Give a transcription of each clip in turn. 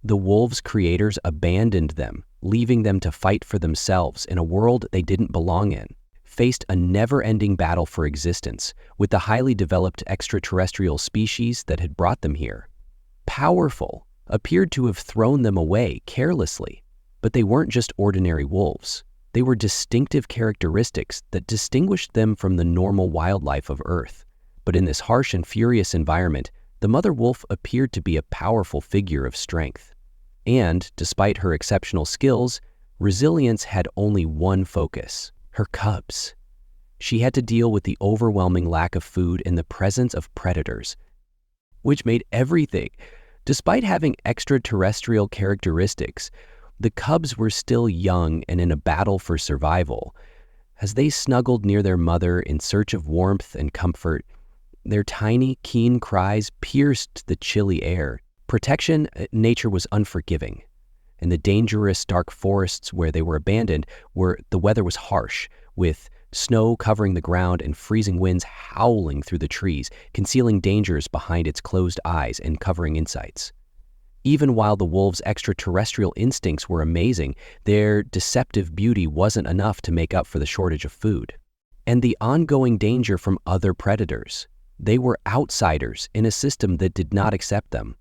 The wolves' creators abandoned them, leaving them to fight for themselves in a world they didn't belong in, faced a never-ending battle for existence with the highly developed extraterrestrial species that had brought them here. Powerful, appeared to have thrown them away carelessly, but they weren't just ordinary wolves. They were distinctive characteristics that distinguished them from the normal wildlife of Earth. But in this harsh and furious environment, the mother wolf appeared to be a powerful figure of strength. And, despite her exceptional skills, resilience had only one focus: her cubs. She had to deal with the overwhelming lack of food in the presence of predators, which made everything. Despite having extraterrestrial characteristics, the cubs were still young and in a battle for survival. As they snuggled near their mother in search of warmth and comfort, their tiny, keen cries pierced the chilly air. Protection, nature was unforgiving. In the dangerous, dark forests where they were abandoned, the weather was harsh, with snow covering the ground and freezing winds howling through the trees, concealing dangers behind its closed eyes and covering insights. Even while the wolves' extraterrestrial instincts were amazing, their deceptive beauty wasn't enough to make up for the shortage of food. And the ongoing danger from other predators. They were outsiders in a system that did not accept them.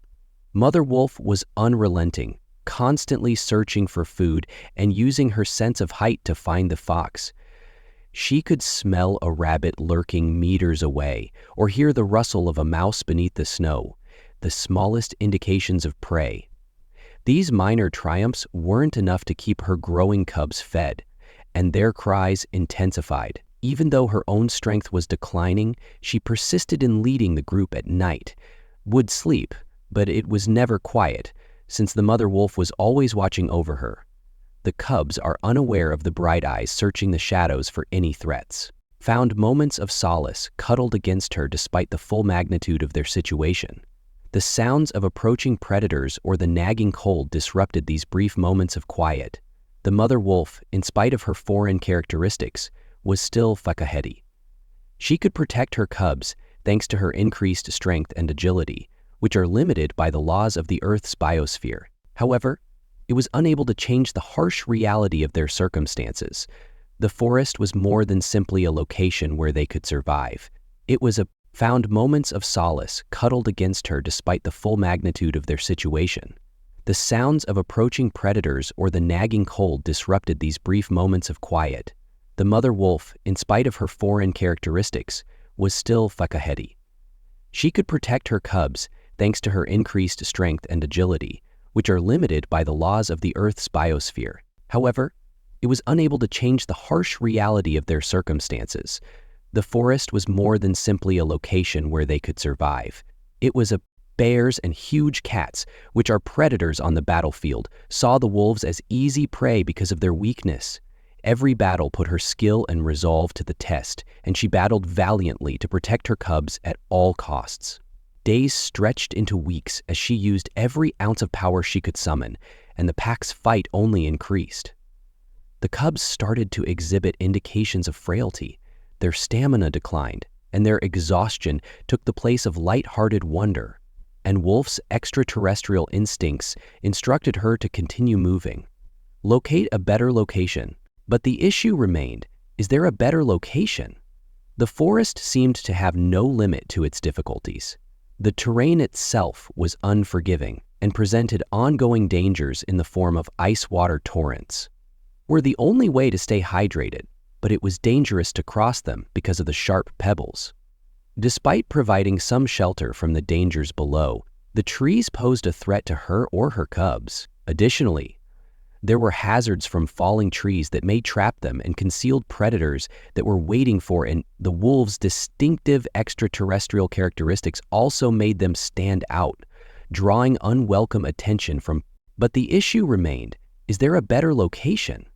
Mother Wolf was unrelenting, constantly searching for food and using her sense of height to find the fox. She could smell a rabbit lurking meters away or hear the rustle of a mouse beneath the snow, the smallest indications of prey. These minor triumphs weren't enough to keep her growing cubs fed, and their cries intensified. Even though her own strength was declining, she persisted in leading the group at night, would sleep, but it was never quiet, since the mother wolf was always watching over her. The cubs are unaware of the bright eyes searching the shadows for any threats. Found moments of solace cuddled against her despite the full magnitude of their situation. The sounds of approaching predators or the nagging cold disrupted these brief moments of quiet. The mother wolf, in spite of her foreign characteristics, was still Fakaheti. She could protect her cubs thanks to her increased strength and agility, which are limited by the laws of the Earth's biosphere. However, it was unable to change the harsh reality of their circumstances. The forest was more than simply a location where they could survive. It was found moments of solace cuddled against her despite the full magnitude of their situation. The sounds of approaching predators or the nagging cold disrupted these brief moments of quiet. The mother wolf, in spite of her foreign characteristics, was still Fakaheti. She could protect her cubs thanks to her increased strength and agility, which are limited by the laws of the Earth's biosphere. However, it was unable to change the harsh reality of their circumstances. The forest was more than simply a location where they could survive. It was bears and huge cats, which are predators on the battlefield, saw the wolves as easy prey because of their weakness. Every battle put her skill and resolve to the test, and she battled valiantly to protect her cubs at all costs. Days stretched into weeks as she used every ounce of power she could summon, and the pack's fight only increased. The cubs started to exhibit indications of frailty. Their stamina declined, and their exhaustion took the place of light-hearted wonder. And Wolf's extraterrestrial instincts instructed her to continue moving. Locate a better location. But the issue remained, is there a better location? The forest seemed to have no limit to its difficulties. The terrain itself was unforgiving and presented ongoing dangers in the form of ice water torrents. Were the only way to stay hydrated, but it was dangerous to cross them because of the sharp pebbles. Despite providing some shelter from the dangers below, the trees posed a threat to her or her cubs. Additionally, there were hazards from falling trees that may trap them and concealed predators that were waiting for, and the wolves' distinctive extraterrestrial characteristics also made them stand out, drawing unwelcome attention from. But the issue remained, is there a better location?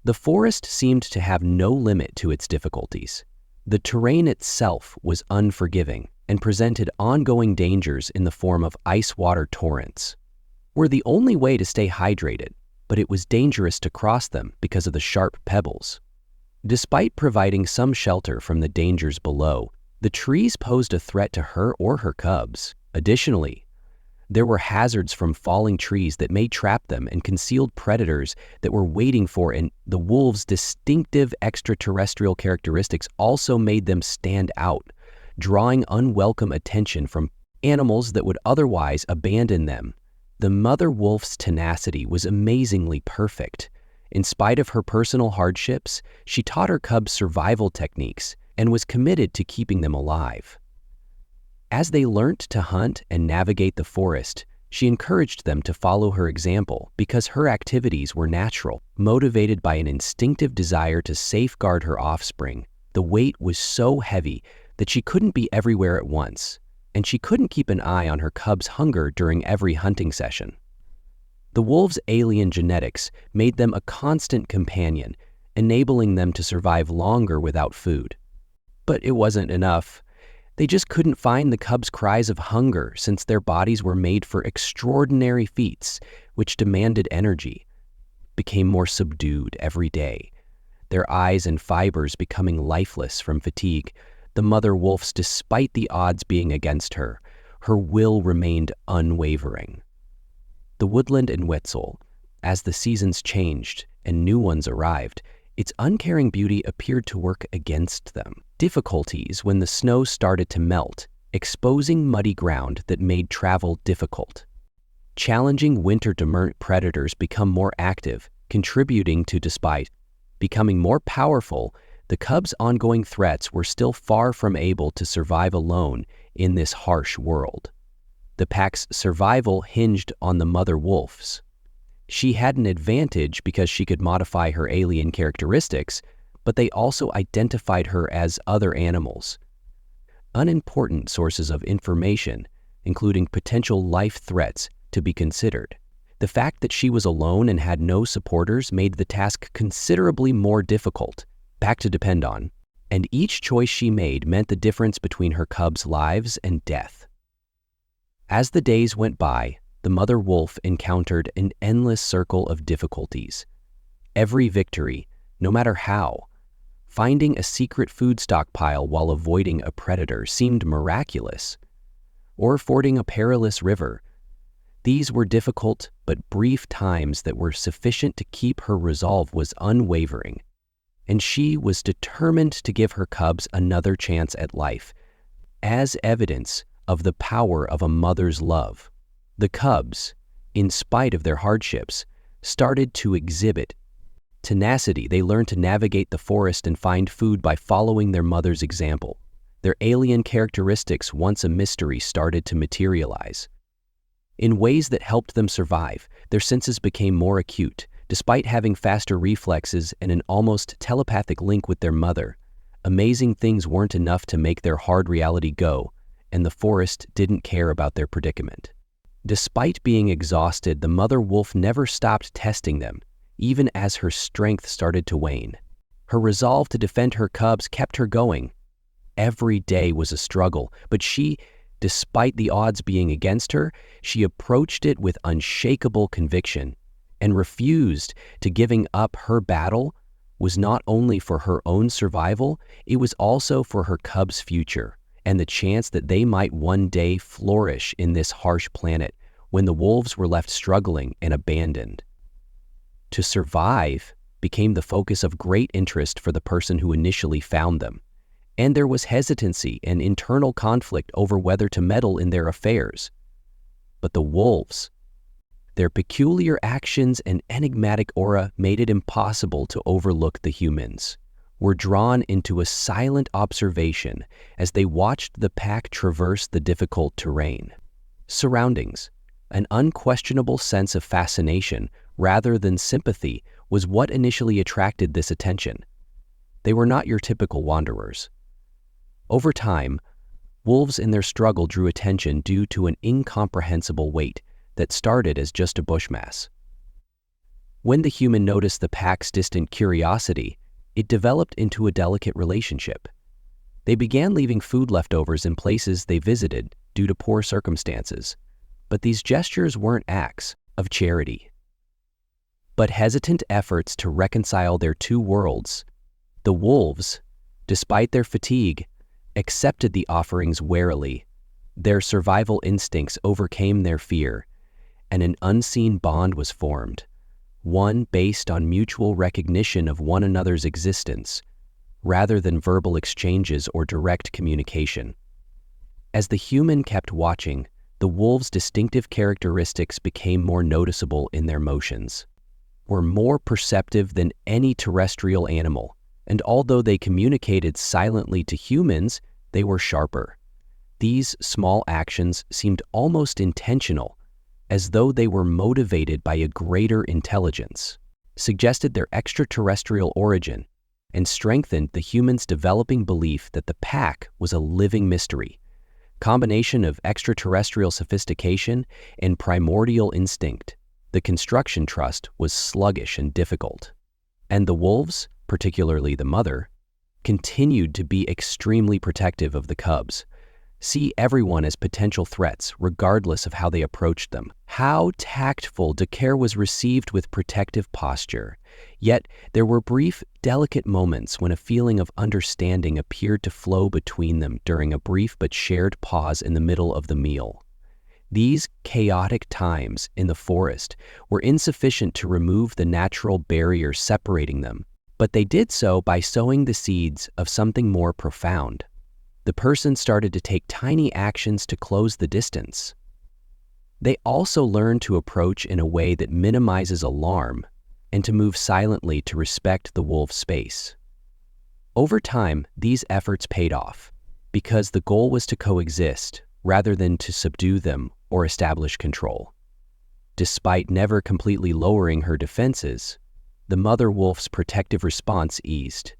The forest seemed to have no limit to its difficulties. The terrain itself was unforgiving and presented ongoing dangers in the form of ice water torrents. Were the only way to stay hydrated, but it was dangerous to cross them because of the sharp pebbles. Despite providing some shelter from the dangers below, the trees posed a threat to her or her cubs. Additionally, There were hazards from falling trees that may trap them and concealed predators that were waiting for, and the wolves' distinctive extraterrestrial characteristics also made them stand out, drawing unwelcome attention from animals that would otherwise abandon them. The mother wolf's tenacity was amazingly perfect. In spite of her personal hardships, she taught her cubs survival techniques and was committed to keeping them alive. As they learnt to hunt and navigate the forest, she encouraged them to follow her example because her activities were natural, motivated by an instinctive desire to safeguard her offspring. The weight was so heavy that she couldn't be everywhere at once, and she couldn't keep an eye on her cubs' hunger during every hunting session. The wolves' alien genetics made them a constant companion, enabling them to survive longer without food. But it wasn't enough. They just couldn't find the cubs' cries of hunger since their bodies were made for extraordinary feats, which demanded energy, became more subdued every day, their eyes and fibers becoming lifeless from fatigue. The mother wolf's, despite the odds being against her, her will remained unwavering. The woodland in Wetzel, as the seasons changed and new ones arrived, its uncaring beauty appeared to work against them. Difficulties when the snow started to melt, exposing muddy ground that made travel difficult. Challenging winter-demurrent predators become more active, contributing to, despite becoming more powerful, the cubs' ongoing threats were still far from able to survive alone in this harsh world. The pack's survival hinged on the mother wolf's. She had an advantage because she could modify her alien characteristics, but they also identified her as other animals. Unimportant sources of information, including potential life threats, to be considered. The fact that she was alone and had no supporters made the task considerably more difficult, back to depend on, and each choice she made meant the difference between her cubs' lives and death. As the days went by, the mother wolf encountered an endless circle of difficulties. Every victory, no matter how, finding a secret food stockpile while avoiding a predator seemed miraculous, or fording a perilous river. These were difficult but brief times that were sufficient to keep her resolve was unwavering, and she was determined to give her cubs another chance at life, as evidence of the power of a mother's love. The cubs, in spite of their hardships, started to exhibit tenacity. They learned to navigate the forest and find food by following their mother's example. Their alien characteristics, once a mystery, started to materialize. In ways that helped them survive, their senses became more acute. Despite having faster reflexes and an almost telepathic link with their mother, amazing things weren't enough to make their hard reality go, and the forest didn't care about their predicament. Despite being exhausted, the mother wolf never stopped testing them, even as her strength started to wane. Her resolve to defend her cubs kept her going. Every day was a struggle, but she, despite the odds being against her, she approached it with unshakable conviction and refused to giving up. Her battle was not only for her own survival, it was also for her cubs' future and the chance that they might one day flourish in this harsh planet when the wolves were left struggling and abandoned. To survive became the focus of great interest for the person who initially found them, and there was hesitancy and internal conflict over whether to meddle in their affairs. But the wolves, their peculiar actions and enigmatic aura made it impossible to overlook the humans, were drawn into a silent observation as they watched the pack traverse the difficult terrain. Surroundings, an unquestionable sense of fascination rather than sympathy, was what initially attracted this attention. They were not your typical wanderers. Over time, wolves in their struggle drew attention due to an incomprehensible weight that started as just a bushmass. When the human noticed the pack's distant curiosity, it developed into a delicate relationship. They began leaving food leftovers in places they visited due to poor circumstances, but these gestures weren't acts of charity, but hesitant efforts to reconcile their two worlds. The wolves, despite their fatigue, accepted the offerings warily, Their survival instincts overcame their fear, and an unseen bond was formed, one based on mutual recognition of one another's existence, rather than verbal exchanges or direct communication. As the human kept watching, the wolves' distinctive characteristics became more noticeable in their motions, were more perceptive than any terrestrial animal, and although they communicated silently to humans, they were sharper. These small actions seemed almost intentional, as though they were motivated by a greater intelligence, suggested their extraterrestrial origin, and strengthened the humans' developing belief that the pack was a living mystery, combination of extraterrestrial sophistication and primordial instinct. The construction trust was sluggish and difficult, and the wolves, particularly the mother, continued to be extremely protective of the cubs, see everyone as potential threats regardless of how they approached them. How tactful Dakar was received with protective posture, yet there were brief, delicate moments when a feeling of understanding appeared to flow between them during a brief but shared pause in the middle of the meal. These chaotic times in the forest were insufficient to remove the natural barriers separating them, but they did so by sowing the seeds of something more profound. The person started to take tiny actions to close the distance. They also learned to approach in a way that minimizes alarm and to move silently to respect the wolf's space. Over time, these efforts paid off because the goal was to coexist rather than to subdue them or establish control. Despite never completely lowering her defenses, the mother wolf's protective response eased,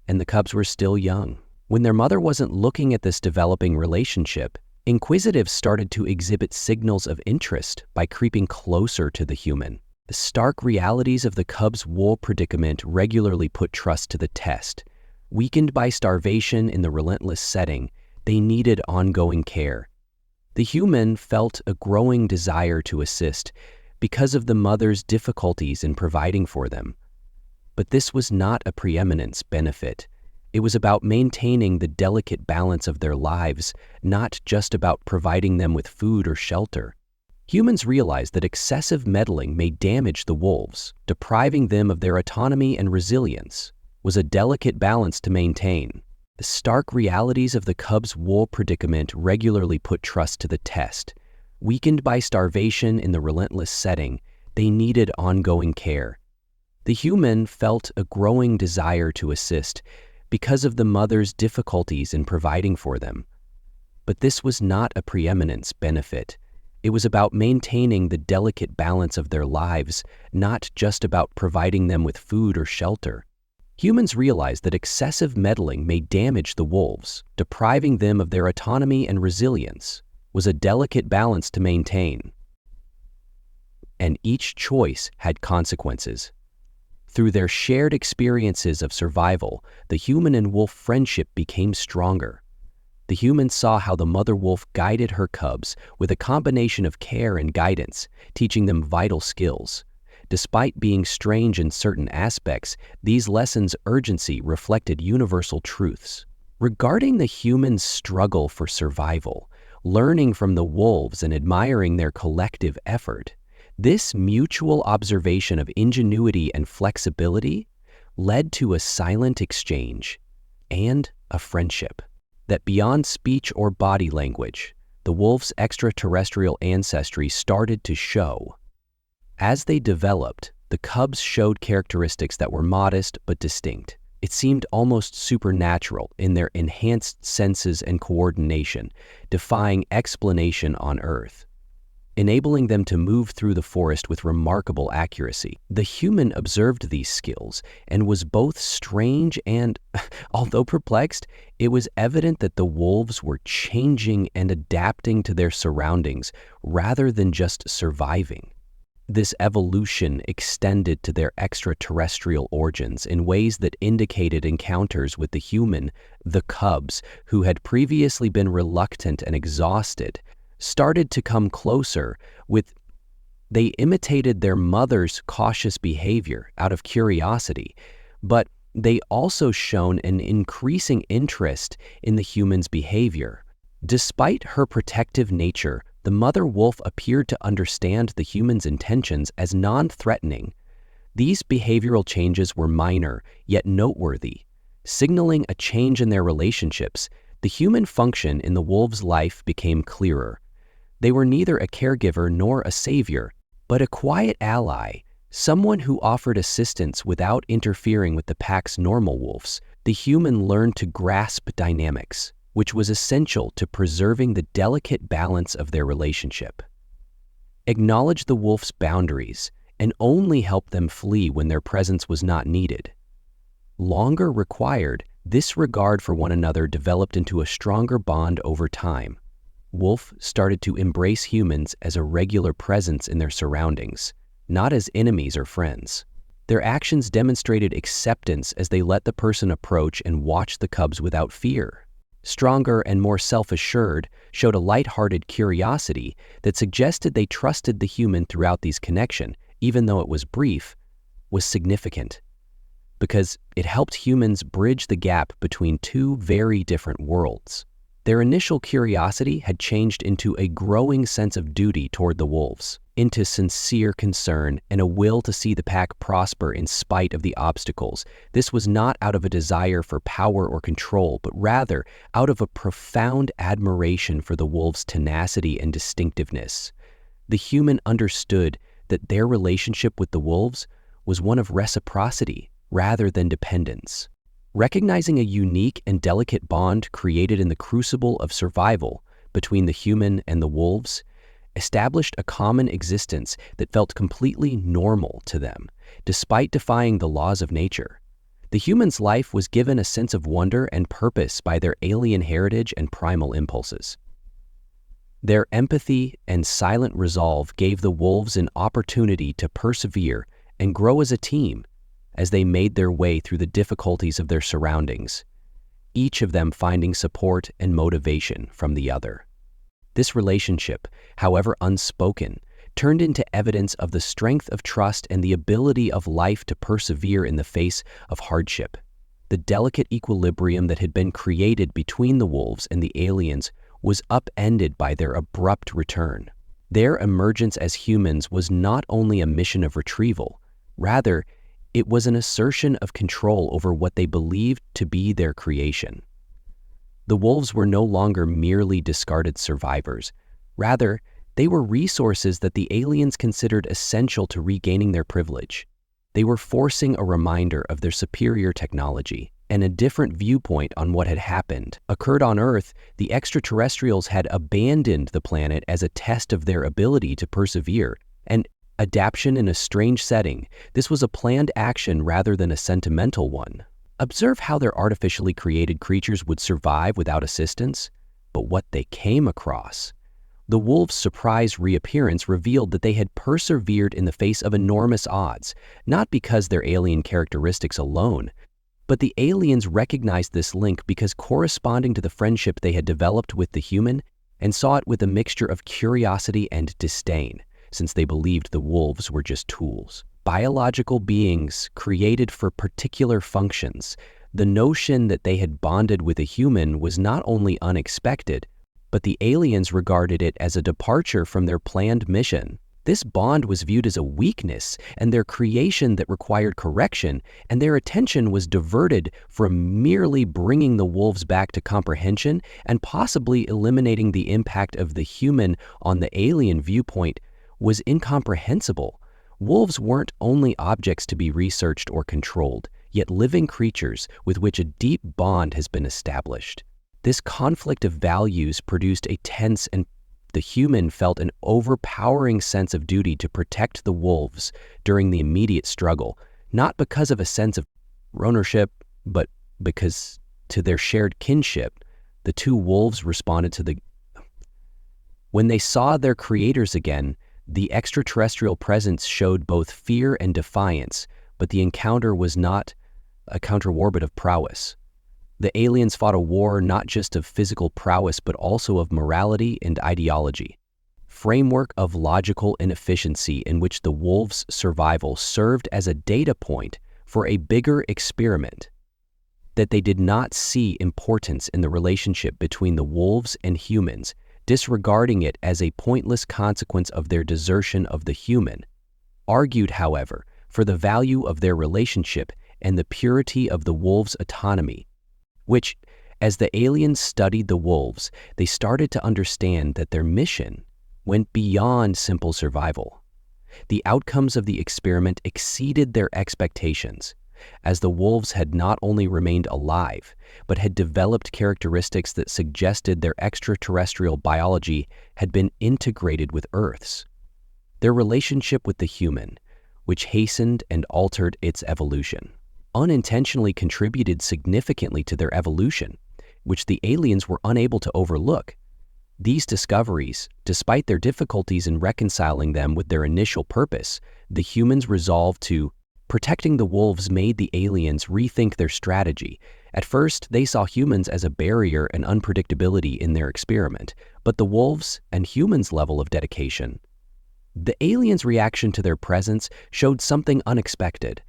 and the cubs were still young. When their mother wasn't looking at this developing relationship, inquisitives started to exhibit signals of interest by creeping closer to the human. The stark realities of the cubs' wool predicament regularly put trust to the test. Weakened by starvation in the relentless setting, they needed ongoing care. The human felt a growing desire to assist because of the mother's difficulties in providing for them. But this was not a preeminence benefit. It was about maintaining the delicate balance of their lives, not just about providing them with food or shelter. Humans realized that excessive meddling may damage the wolves, depriving them of their autonomy and resilience was a delicate balance to maintain. The stark realities of the cubs' wool predicament regularly put trust to the test. Weakened by starvation in the relentless setting, they needed ongoing care. The human felt a growing desire to assist because of the mother's difficulties in providing for them. But this was not a preeminence benefit. It was about maintaining the delicate balance of their lives, not just about providing them with food or shelter. Humans realized that excessive meddling may damage the wolves, depriving them of their autonomy and resilience was a delicate balance to maintain. And each choice had consequences. Through their shared experiences of survival, the human and wolf friendship became stronger. The human saw how the mother wolf guided her cubs with a combination of care and guidance, teaching them vital skills. Despite being strange in certain aspects, these lessons' urgency reflected universal truths. Regarding the human's struggle for survival, learning from the wolves and admiring their collective effort, this mutual observation of ingenuity and flexibility led to a silent exchange and a friendship that beyond speech or body language, the wolves' extraterrestrial ancestry started to show. As they developed, the cubs showed characteristics that were modest but distinct. It seemed almost supernatural in their enhanced senses and coordination, defying explanation on Earth, enabling them to move through the forest with remarkable accuracy. The human observed these skills and was both strange and, although perplexed, it was evident that the wolves were changing and adapting to their surroundings rather than just surviving. This evolution extended to their extraterrestrial origins in ways that indicated encounters with the human. The cubs, who had previously been reluctant and exhausted, started to come closer they imitated their mother's cautious behavior out of curiosity, but they also shown an increasing interest in the human's behavior. Despite her protective nature, the mother wolf appeared to understand the humans' intentions as non-threatening. These behavioral changes were minor, yet noteworthy, signaling a change in their relationships. The human function in the wolf's life became clearer. They were neither a caregiver nor a savior, but a quiet ally, someone who offered assistance without interfering with the pack's normal wolves. The human learned to grasp dynamics, which was essential to preserving the delicate balance of their relationship. Acknowledge the wolf's boundaries and only help them flee when their presence was not needed. Longer required, this regard for one another developed into a stronger bond over time. Wolf started to embrace humans as a regular presence in their surroundings, not as enemies or friends. Their actions demonstrated acceptance as they let the person approach and watch the cubs without fear. Stronger and more self-assured, showed a light-hearted curiosity that suggested they trusted the human throughout these connections, even though it was brief, was significant, because it helped humans bridge the gap between two very different worlds. Their initial curiosity had changed into a growing sense of duty toward the wolves, into sincere concern and a will to see the pack prosper in spite of the obstacles. This was not out of a desire for power or control, but rather out of a profound admiration for the wolves' tenacity and distinctiveness. The human understood that their relationship with the wolves was one of reciprocity rather than dependence. Recognizing a unique and delicate bond created in the crucible of survival between the human and the wolves established a common existence that felt completely normal to them, despite defying the laws of nature. The human's life was given a sense of wonder and purpose by their alien heritage and primal impulses. Their empathy and silent resolve gave the wolves an opportunity to persevere and grow as a team as they made their way through the difficulties of their surroundings, each of them finding support and motivation from the other. This relationship, however unspoken, turned into evidence of the strength of trust and the ability of life to persevere in the face of hardship. The delicate equilibrium that had been created between the wolves and the aliens was upended by their abrupt return. Their emergence as humans was not only a mission of retrieval, rather, it was an assertion of control over what they believed to be their creation. The wolves were no longer merely discarded survivors. Rather, they were resources that the aliens considered essential to regaining their privilege. They were forcing a reminder of their superior technology, and a different viewpoint on what had happened occurred on Earth. The extraterrestrials had abandoned the planet as a test of their ability to persevere, and adaptation in a strange setting. This was a planned action rather than a sentimental one. Observe how their artificially created creatures would survive without assistance, but what they came across. The wolves' surprise reappearance revealed that they had persevered in the face of enormous odds, not because their alien characteristics alone, but the aliens recognized this link because corresponding to the friendship they had developed with the human and saw it with a mixture of curiosity and disdain, since they believed the wolves were just tools. Biological beings created for particular functions. The notion that they had bonded with a human was not only unexpected, but the aliens regarded it as a departure from their planned mission. This bond was viewed as a weakness and their creation that required correction, and their attention was diverted from merely bringing the wolves back to comprehension and possibly eliminating the impact of the human on the alien viewpoint was incomprehensible. Wolves weren't only objects to be researched or controlled, yet living creatures with which a deep bond has been established. This conflict of values produced a tense, and the human felt an overpowering sense of duty to protect the wolves during the immediate struggle, not because of a sense of ownership, but because, to their shared kinship, the two wolves responded to the... When they saw their creators again, the extraterrestrial presence showed both fear and defiance, but the encounter was not a counter-war but of prowess. The aliens fought a war not just of physical prowess but also of morality and ideology. Framework of logical inefficiency in which the wolves' survival served as a data point for a bigger experiment. that they did not see importance in the relationship between the wolves and humans, disregarding it as a pointless consequence of their desertion of the human, argued, however, for the value of their relationship and the purity of the wolves' autonomy, which, as the aliens studied the wolves, they started to understand that their mission went beyond simple survival. The outcomes of the experiment exceeded their expectations, as the wolves had not only remained alive, but had developed characteristics that suggested their extraterrestrial biology had been integrated with Earth's. Their relationship with the human, which hastened and altered its evolution, unintentionally contributed significantly to their evolution, which the aliens were unable to overlook. These discoveries, despite their difficulties in reconciling them with their initial purpose, the humans resolved to. Protecting the wolves made the aliens rethink their strategy. At first, they saw humans as a barrier and unpredictability in their experiment, but the wolves' and humans' level of dedication. The aliens' reaction to their presence showed something unexpected.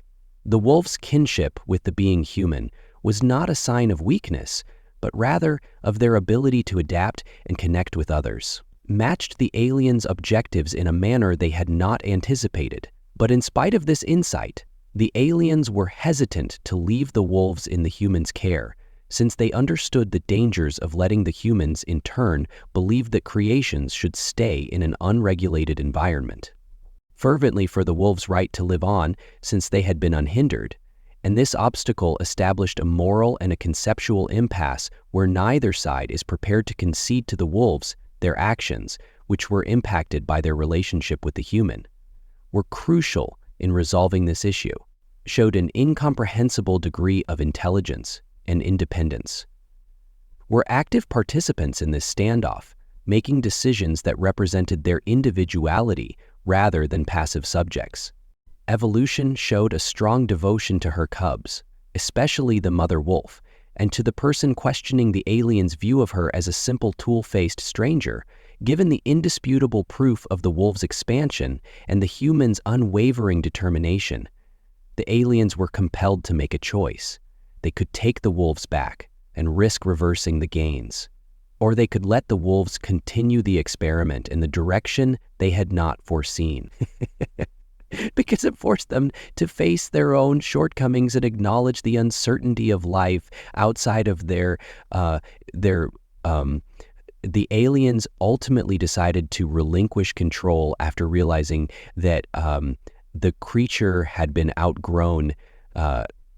The wolves' kinship with the being human was not a sign of weakness, but rather of their ability to adapt and connect with others, matched the aliens' objectives in a manner they had not anticipated. But in spite of this insight, the aliens were hesitant to leave the wolves in the humans' care, since they understood the dangers of letting the humans, in turn, believe that creations should stay in an unregulated environment. Fervently for the wolves' right to live on, since they had been unhindered, and this obstacle established a moral and a conceptual impasse where neither side is prepared to concede to the wolves their actions, which were impacted by their relationship with the human, were crucial in resolving this issue, showed an incomprehensible degree of intelligence and independence, were active participants in this standoff, making decisions that represented their individuality rather than passive subjects. Evolution showed a strong devotion to her cubs, especially the mother wolf, and to the person questioning the alien's view of her as a simple tool-faced stranger. Given the indisputable proof of the wolves' expansion and the humans' unwavering determination, the aliens were compelled to make a choice. They could take the wolves back and risk reversing the gains, or they could let the wolves continue the experiment in the direction they had not foreseen. Because it forced them to face their own shortcomings and acknowledge the uncertainty of life outside of the aliens ultimately decided to relinquish control after realizing that the creature had been outgrown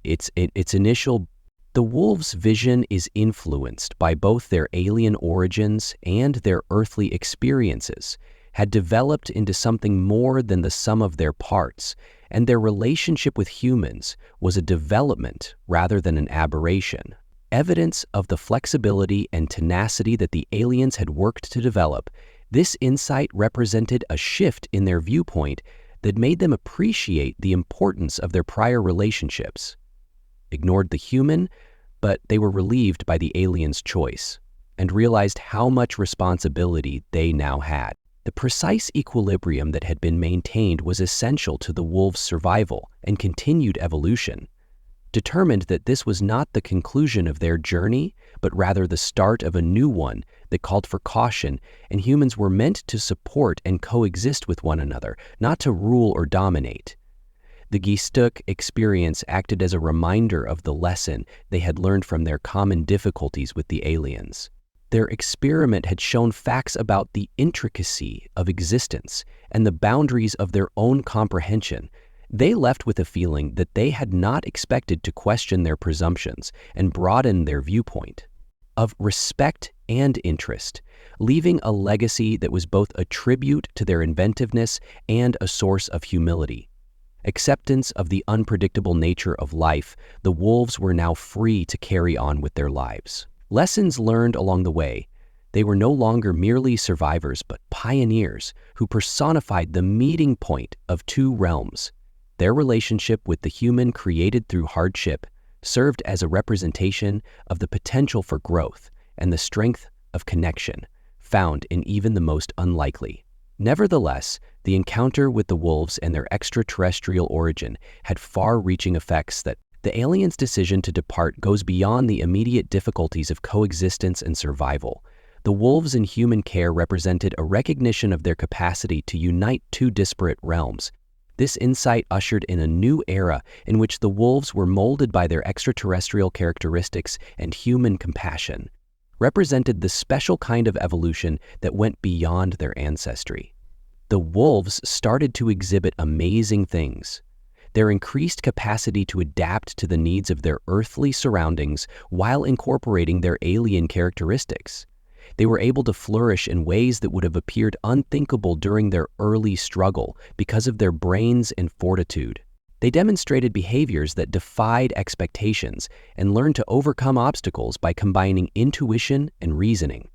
its initial. The wolves' vision is influenced by both their alien origins and their earthly experiences, had developed into something more than the sum of their parts, and their relationship with humans was a development rather than an aberration. Evidence of the flexibility and tenacity that the aliens had worked to develop, this insight represented a shift in their viewpoint that made them appreciate the importance of their prior relationships. Ignored the human, but they were relieved by the alien's choice, and realized how much responsibility they now had. The precise equilibrium that had been maintained was essential to the wolves' survival and continued evolution. Determined that this was not the conclusion of their journey, but rather the start of a new one that called for caution, and humans were meant to support and coexist with one another, not to rule or dominate. The Geistuk experience acted as a reminder of the lesson they had learned from their common difficulties with the aliens. Their experiment had shown facts about the intricacy of existence and the boundaries of their own comprehension. They left with a feeling that they had not expected to question their presumptions and broaden their viewpoint, of respect and interest, leaving a legacy that was both a tribute to their inventiveness and a source of humility. Acceptance of the unpredictable nature of life, the wolves were now free to carry on with their lives. Lessons learned along the way, they were no longer merely survivors but pioneers who personified the meeting point of two realms. Their relationship with the human created through hardship served as a representation of the potential for growth and the strength of connection found in even the most unlikely. Nevertheless, the encounter with the wolves and their extraterrestrial origin had far-reaching effects that The aliens' decision to depart goes beyond the immediate difficulties of coexistence and survival. The wolves in human care represented a recognition of their capacity to unite two disparate realms. This insight ushered in a new era in which the wolves were molded by their extraterrestrial characteristics and human compassion, represented the special kind of evolution that went beyond their ancestry. The wolves started to exhibit amazing things. Their increased capacity to adapt to the needs of their earthly surroundings while incorporating their alien characteristics. They were able to flourish in ways that would have appeared unthinkable during their early struggle because of their brains and fortitude. They demonstrated behaviors that defied expectations and learned to overcome obstacles by combining intuition and reasoning.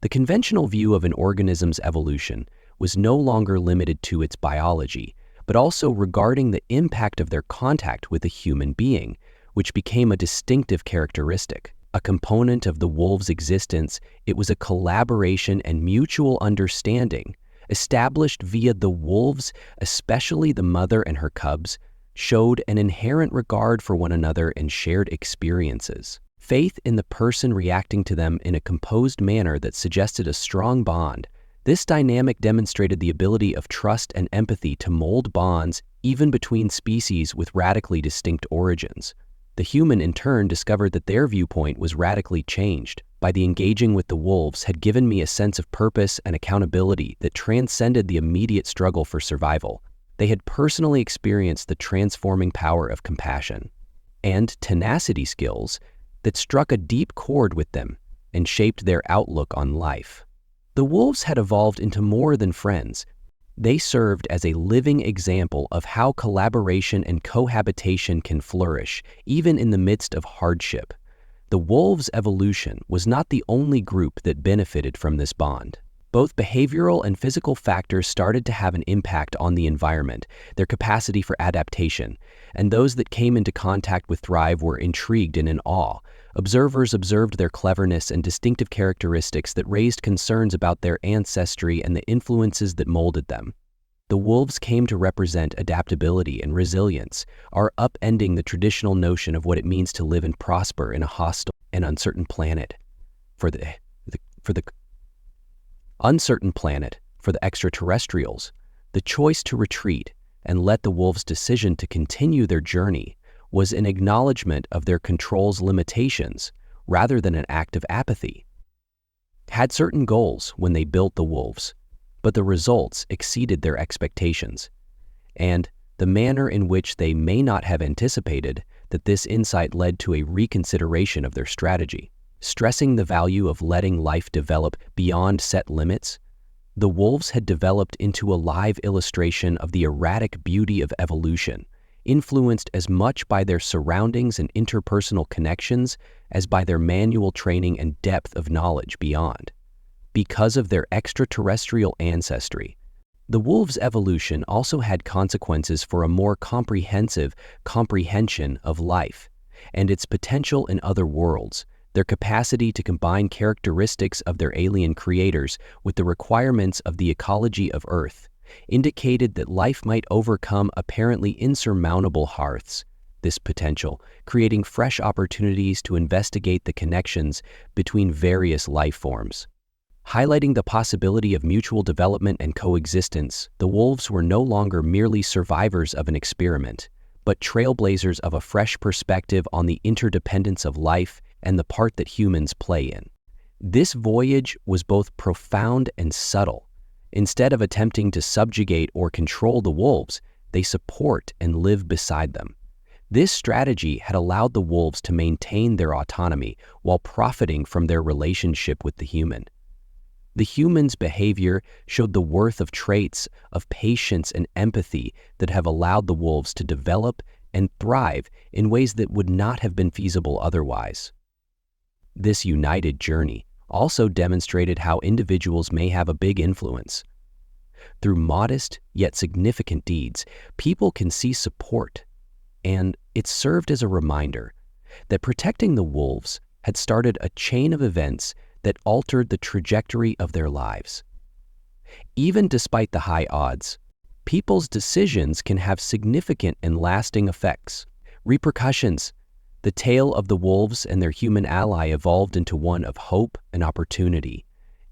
The conventional view of an organism's evolution was no longer limited to its biology, but also regarding the impact of their contact with a human being, which became a distinctive characteristic. A component of the wolves' existence, it was a collaboration and mutual understanding, established via the wolves, especially the mother and her cubs, showed an inherent regard for one another and shared experiences. Faith in the person reacting to them in a composed manner that suggested a strong bond. This dynamic demonstrated the ability of trust and empathy to mold bonds even between species with radically distinct origins. The human in turn discovered that their viewpoint was radically changed. By the engaging with the wolves had given me a sense of purpose and accountability that transcended the immediate struggle for survival. They had personally experienced the transforming power of compassion and tenacity skills that struck a deep chord with them and shaped their outlook on life. The wolves had evolved into more than friends. They served as a living example of how collaboration and cohabitation can flourish, even in the midst of hardship. The wolves' evolution was not the only group that benefited from this bond. Both behavioral and physical factors started to have an impact on the environment, their capacity for adaptation, and those that came into contact with Thrive were intrigued and in awe. Observers observed their cleverness and distinctive characteristics that raised concerns about their ancestry and the influences that molded them. The wolves came to represent adaptability and resilience, are upending the traditional notion of what it means to live and prosper in a hostile and uncertain planet. For the uncertain planet, for the extraterrestrials, the choice to retreat and let the wolves' decision to continue their journey was an acknowledgement of their control's limitations rather than an act of apathy. Had certain goals when they built the wolves, but the results exceeded their expectations, and the manner in which they may not have anticipated that this insight led to a reconsideration of their strategy. Stressing the value of letting life develop beyond set limits, the wolves had developed into a live illustration of the erratic beauty of evolution, influenced as much by their surroundings and interpersonal connections as by their manual training and depth of knowledge beyond. Because of their extraterrestrial ancestry, the wolves' evolution also had consequences for a more comprehensive comprehension of life and its potential in other worlds. Their capacity to combine characteristics of their alien creators with the requirements of the ecology of Earth indicated that life might overcome apparently insurmountable hearths. This potential, creating fresh opportunities to investigate the connections between various life forms. Highlighting the possibility of mutual development and coexistence, the wolves were no longer merely survivors of an experiment, but trailblazers of a fresh perspective on the interdependence of life and the part that humans play in. This voyage was both profound and subtle. Instead of attempting to subjugate or control the wolves, they support and live beside them. This strategy had allowed the wolves to maintain their autonomy while profiting from their relationship with the human. The human's behavior showed the worth of traits of patience and empathy that have allowed the wolves to develop and thrive in ways that would not have been feasible otherwise. This united journey also demonstrated how individuals may have a big influence. Through modest yet significant deeds, people can see support, and it served as a reminder that protecting the wolves had started a chain of events that altered the trajectory of their lives. Even despite the high odds, people's decisions can have significant and lasting effects. Repercussions. The tale of the wolves and their human ally evolved into one of hope and opportunity,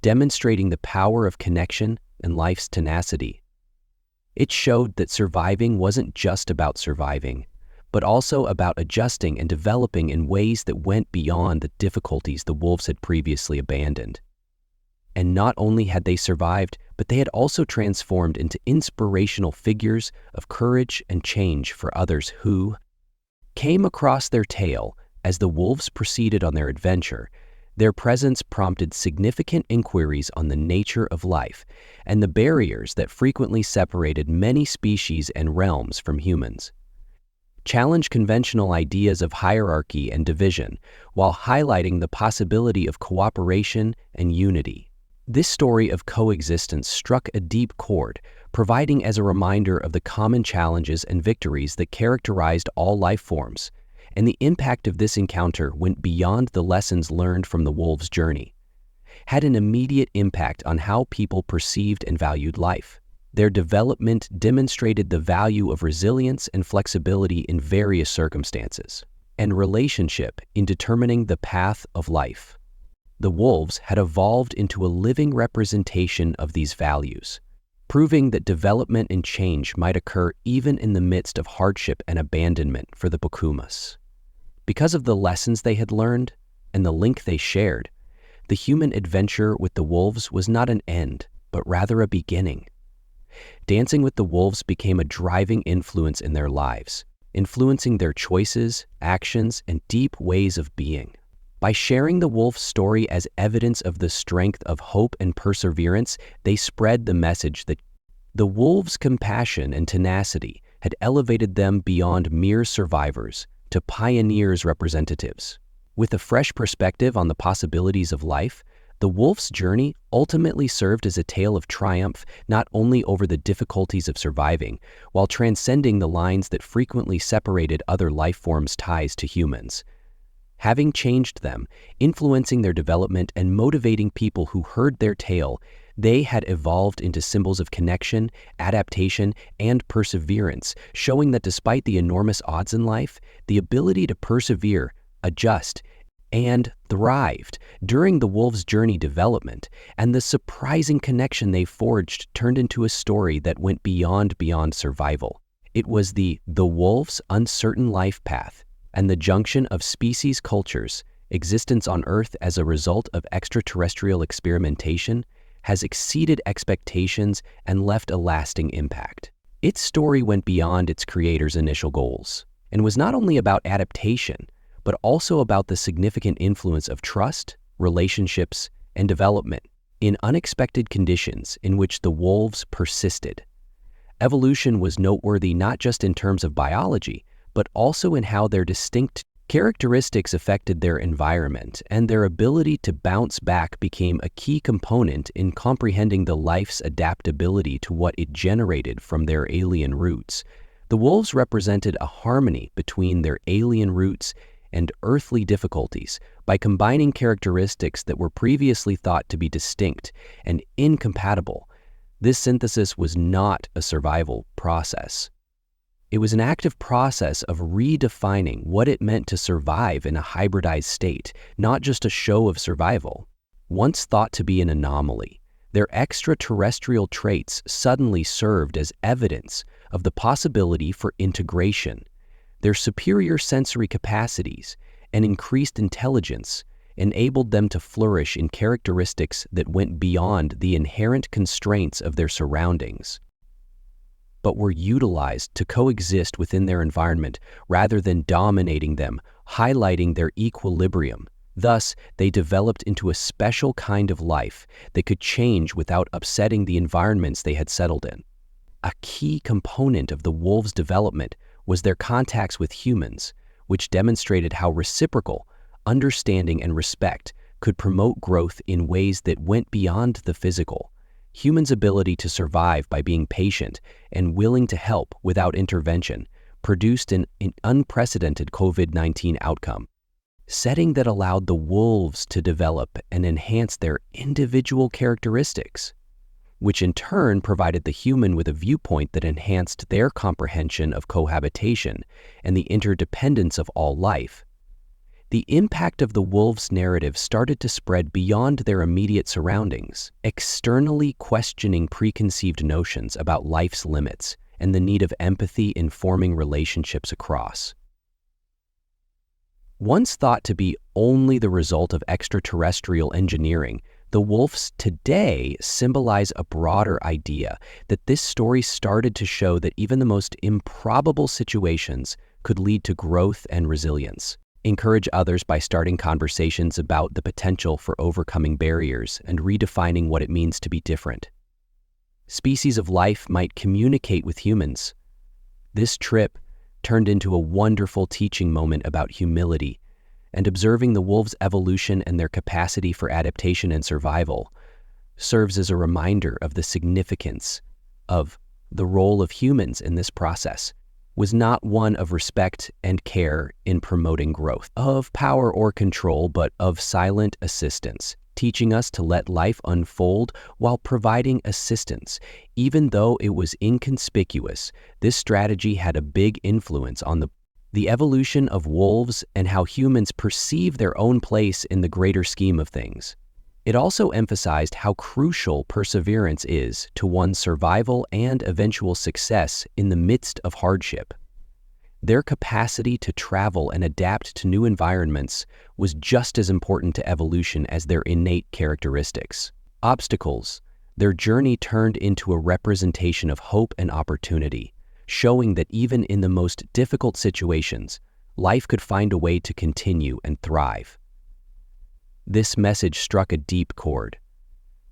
demonstrating the power of connection and life's tenacity. It showed that surviving wasn't just about surviving, but also about adjusting and developing in ways that went beyond the difficulties the wolves had previously abandoned. And not only had they survived, but they had also transformed into inspirational figures of courage and change for others who came across their tale. As the wolves proceeded on their adventure, their presence prompted significant inquiries on the nature of life and the barriers that frequently separated many species and realms from humans. Challenge conventional ideas of hierarchy and division while highlighting the possibility of cooperation and unity. This story of coexistence struck a deep chord, providing as a reminder of the common challenges and victories that characterized all life forms, and the impact of this encounter went beyond the lessons learned from the wolves' journey, had an immediate impact on how people perceived and valued life. Their development demonstrated the value of resilience and flexibility in various circumstances, and relationship in determining the path of life. The wolves had evolved into a living representation of these values, proving that development and change might occur even in the midst of hardship and abandonment for the Pukumas. Because of the lessons they had learned and the link they shared, the human adventure with the wolves was not an end, but rather a beginning. Dancing with the wolves became a driving influence in their lives, influencing their choices, actions, and deep ways of being. By sharing the wolf's story as evidence of the strength of hope and perseverance, they spread the message that the wolves' compassion and tenacity had elevated them beyond mere survivors to pioneers' representatives. With a fresh perspective on the possibilities of life, the wolf's journey ultimately served as a tale of triumph not only over the difficulties of surviving, while transcending the lines that frequently separated other life forms' ties to humans. Having changed them, influencing their development and motivating people who heard their tale, they had evolved into symbols of connection, adaptation, and perseverance, showing that despite the enormous odds in life, the ability to persevere, adjust, and thrived during the wolves' journey development, and the surprising connection they forged turned into a story that went beyond survival. It was the wolves' uncertain life path and the junction of species cultures, existence on Earth as a result of extraterrestrial experimentation, has exceeded expectations and left a lasting impact. Its story went beyond its creator's initial goals, and was not only about adaptation, but also about the significant influence of trust, relationships, and development in unexpected conditions in which the wolves persisted. Evolution was noteworthy not just in terms of biology, but also in how their distinct characteristics affected their environment, and their ability to bounce back became a key component in comprehending the life's adaptability to what it generated from their alien roots. The wolves represented a harmony between their alien roots and earthly difficulties by combining characteristics that were previously thought to be distinct and incompatible. This synthesis was not a survival process. It was an active process of redefining what it meant to survive in a hybridized state, not just a show of survival. Once thought to be an anomaly, their extraterrestrial traits suddenly served as evidence of the possibility for integration. Their superior sensory capacities and increased intelligence enabled them to flourish in characteristics that went beyond the inherent constraints of their surroundings, but were utilized to coexist within their environment rather than dominating them, highlighting their equilibrium. Thus, they developed into a special kind of life that could change without upsetting the environments they had settled in. A key component of the wolves' development was their contacts with humans, which demonstrated how reciprocal understanding and respect could promote growth in ways that went beyond the physical. Humans' ability to survive by being patient and willing to help without intervention produced an unprecedented COVID-19 outcome, setting that allowed the wolves to develop and enhance their individual characteristics. which in turn provided the human with a viewpoint that enhanced their comprehension of cohabitation and the interdependence of all life. The impact of the wolves' narrative started to spread beyond their immediate surroundings, externally questioning preconceived notions about life's limits and the need of empathy in forming relationships across. Once thought to be only the result of extraterrestrial engineering, the wolves today symbolize a broader idea that this story started to show that even the most improbable situations could lead to growth and resilience. Encourage others by starting conversations about the potential for overcoming barriers and redefining what it means to be different. Species of life might communicate with humans. This trip turned into a wonderful teaching moment about humility, and observing the wolves' evolution and their capacity for adaptation and survival serves as a reminder of the significance of the role of humans in this process. Was not one of respect and care in promoting growth, of power or control, but of silent assistance, teaching us to let life unfold while providing assistance. Even though it was inconspicuous, this strategy had a big influence on the evolution of wolves and how humans perceive their own place in the greater scheme of things. It also emphasized how crucial perseverance is to one's survival and eventual success in the midst of hardship. Their capacity to travel and adapt to new environments was just as important to evolution as their innate characteristics. Obstacles. Their journey turned into a representation of hope and opportunity, showing that even in the most difficult situations, life could find a way to continue and thrive. This message struck a deep chord,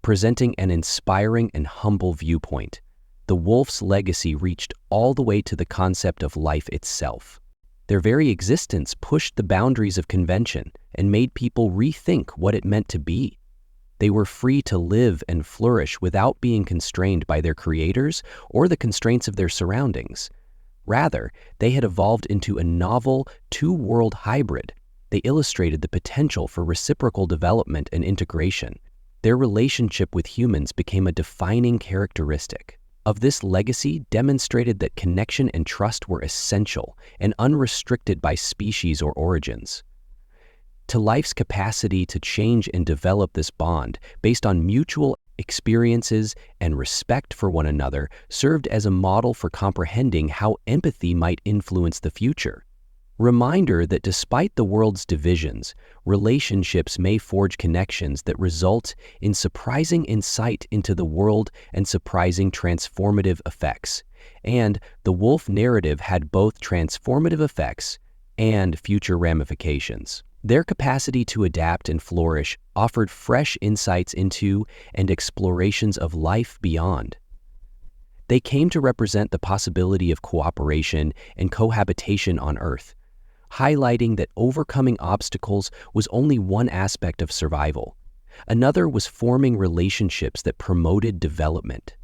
presenting an inspiring and humble viewpoint. The wolf's legacy reached all the way to the concept of life itself. Their very existence pushed the boundaries of convention and made people rethink what it meant to be. They were free to live and flourish without being constrained by their creators or the constraints of their surroundings. Rather, they had evolved into a novel, two-world hybrid. They illustrated the potential for reciprocal development and integration. Their relationship with humans became a defining characteristic of this legacy, demonstrated that connection and trust were essential and unrestricted by species or origins. To life's capacity to change and develop this bond based on mutual experiences and respect for one another served as a model for comprehending how empathy might influence the future. Reminder that despite the world's divisions, relationships may forge connections that result in surprising insight into the world and surprising transformative effects. And the wolf narrative had both transformative effects and future ramifications. Their capacity to adapt and flourish offered fresh insights into and explorations of life beyond. They came to represent the possibility of cooperation and cohabitation on Earth, highlighting that overcoming obstacles was only one aspect of survival. Another was forming relationships that promoted development.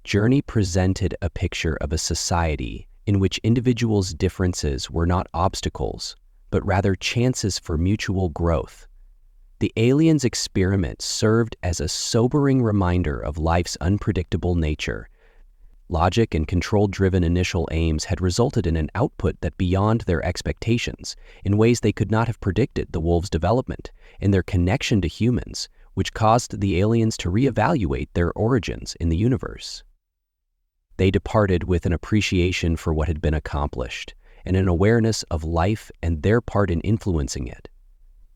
Journey presented a picture of a society in which individuals' differences were not obstacles, but rather chances for mutual growth. The aliens' experiment served as a sobering reminder of life's unpredictable nature. Logic and control-driven initial aims had resulted in an output that beyond their expectations, in ways they could not have predicted. The wolves' development and their connection to humans, which caused the aliens to reevaluate their origins in the universe. They departed with an appreciation for what had been accomplished and an awareness of life and their part in influencing it.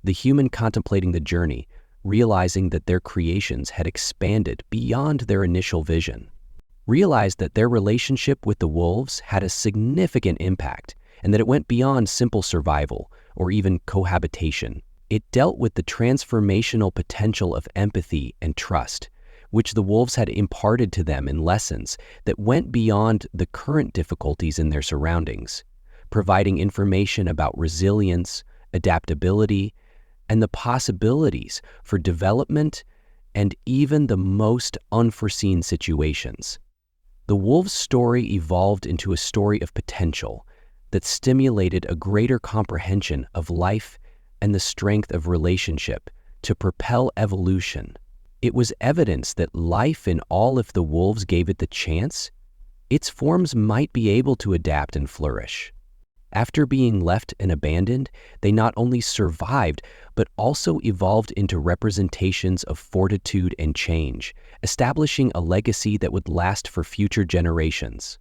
The human contemplating the journey, realizing that their creations had expanded beyond their initial vision, realized that their relationship with the wolves had a significant impact and that it went beyond simple survival or even cohabitation. It dealt with the transformational potential of empathy and trust, which the wolves had imparted to them in lessons that went beyond the current difficulties in their surroundings, providing information about resilience, adaptability, and the possibilities for development and even the most unforeseen situations. The wolves' story evolved into a story of potential that stimulated a greater comprehension of life and the strength of relationship to propel evolution. It was evidence that life in all, if the wolves gave it the chance, its forms might be able to adapt and flourish. After being left and abandoned, they not only survived, but also evolved into representations of fortitude and change, establishing a legacy that would last for future generations.